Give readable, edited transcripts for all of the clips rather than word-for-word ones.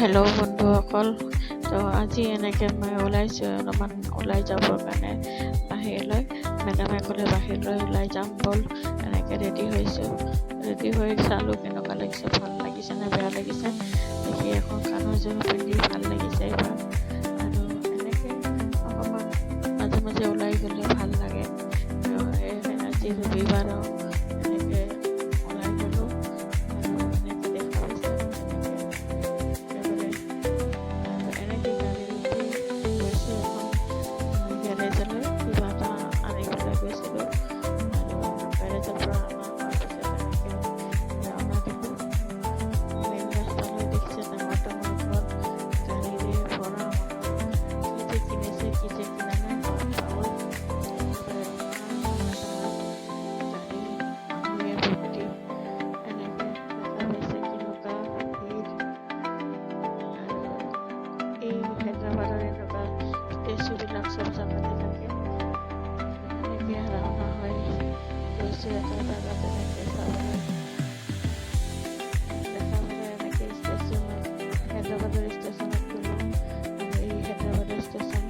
Hello' বন্ধুসকল। তো আজি এনেকৈ মই ওলাইছোঁ অলপমান ওলাই যাবৰ কাৰণে বাহিৰলৈ। মেডামে ক'লে বাহিৰলৈ ওলাই যাম ব'ল, এনেকৈ ৰেডি হৈছোঁ। ৰেডি হৈ চালোঁ কেনেকুৱা লাগিছে, ভাল লাগিছে নে বেয়া লাগিছে। দেখি এখন কাণৰযোৰ পিন্ধি ভাল লাগিছে এইবাৰ। আৰু এনেকৈ অকণমান মাজে মাজে ওলাই গ'লে ভাল লাগে। তো আজি ৰবিবাৰো এনেকৈ ওলাই গ'লোঁ আৰু এনেকৈ দেখা পাইছে এনেকৈ গাড়ী উঠি গৈছোঁ এখন গেৰেজলৈ, কিবা এটা আনিবলৈ গৈছিলোঁ। আৰু গেৰেজৰ পৰা অনা হোৱাৰ পিছত এনেকৈ ৰাওনা দিলোঁ মেইন ৰাস্তালৈ। দেখিছে ডাঙৰ ডাঙৰ ঘৰ, গাড়ীৰে ভৰা মানুহ, কি যে কিনিছে কি যে কিনা নাই গম পাবই। গাড়ী মানুহে ভৰ্তি, এনেকৈ দেখা পাইছে কেনেকুৱা ভিৰ। আৰু এই হায়দৰাবাদৰ এনেকুৱা ষ্টেচুবিলাক চব জেগাতে থাকে। এনেকৈ ৰাওনা হৈ গৈছোঁ এটা জেগাত এনেকৈ চাবলৈ। দেখা পালে এনেকৈ ষ্টেচনত, হায়দৰাবাদৰ ষ্টেচনত গ'লোঁ। আৰু এই হায়দৰাবাদৰ ষ্টেচন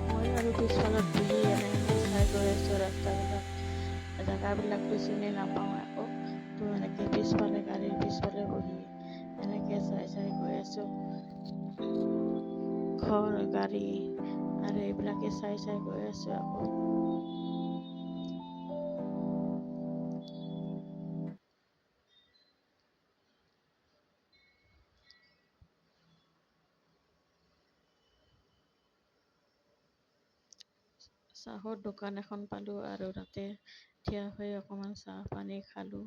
মই আৰু পিছফালত বহি এনেকৈ চাই গৈ আছোঁ ৰাস্তাবিলাক, জেগাবিলাকতো চিনি নাপাওঁ একো। তো এনেকৈ পিছফালে গাড়ীৰ পিছফালে বহি এনেকৈ চাই চাই গৈ আছোঁ। ঘৰ গাড়ী আৰু এইবিলাকে চাই চাই গৈ আছোঁ আকৌ। চাহৰ দোকান এখন পালোঁ আৰু তাতে থিয় হৈ অকণমান চাহ পানী খালোঁ।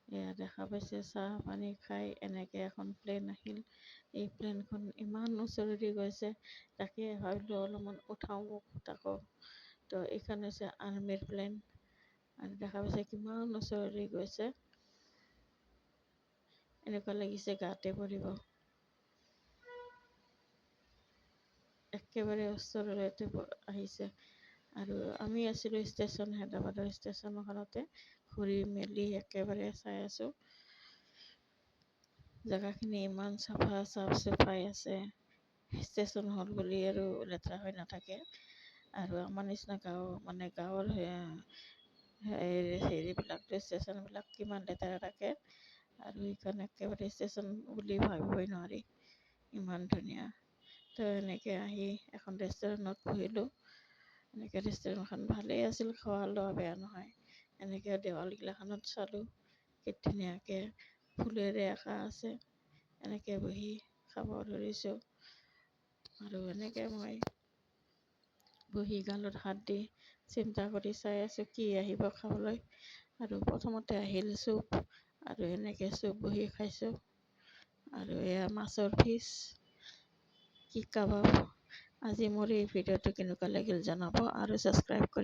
এয়া দেখা পাইছে চাহ পানী খাই এনেকৈ এখন প্লেন আহিল। এই প্লেনখন ইমান ওচৰেদি গৈছে, তাকে ভাবিলোঁ অলপমান উঠাওঁ তাকো। তো এইখন হৈছে আৰ্মিৰ প্লেন আৰু দেখা পাইছে কিমান ওচৰেদি গৈছে। এনেকুৱা লাগিছে গাতে পৰিব। একেবাৰে ওচৰলৈতে আহিছে। আৰু আমি আছিলোঁ ষ্টেচন, হায়দৰাবাদৰ ষ্টেচনখনতে ঘূৰি মেলি একেবাৰে চাই আছোঁ। জেগাখিনি ইমান চাফা চাফ চাফাই আছে। ষ্টেচন হ'ল বুলি আৰু লেতেৰা হৈ নাথাকে। আৰু আমাৰ নিচিনা গাঁৱৰ হেৰিবিলাকতো ষ্টেচনবিলাক কিমান লেতেৰা থাকে। আৰু এইখন একেবাৰে ষ্টেচন বুলি ভাবিবই নোৱাৰি, ইমান ধুনীয়া। তো এনেকৈ আহি এখন ৰেষ্টুৰেণ্টত বহিলোঁ। এনেকৈ ৰেষ্টুৰেণ্টখন ভালেই আছিল, খোৱা লোৱা বেয়া নহয়। এনেকৈ দেৱালগিলাখনত চালোঁ কি ধুনীয়াকৈ ফুলেৰে আঁকা আছে। এনেকৈ বহি খাব ধৰিছোঁ। আৰু এনেকৈ মই বহি গালত হাত দি চিন্তা কৰি চাই আছোঁ কি আহিব খাবলৈ। আৰু প্ৰথমতে আহিল চুপ, আৰু এনেকৈ চুপ বহি খাইছোঁ। আৰু এয়া মাছৰ পিচ, কি কাবাব। আজি মোৰ এই ভিডিঅ'টো কেনেকুৱা লাগিল জনাব আৰু ছাবস্ক্ৰাইব কৰি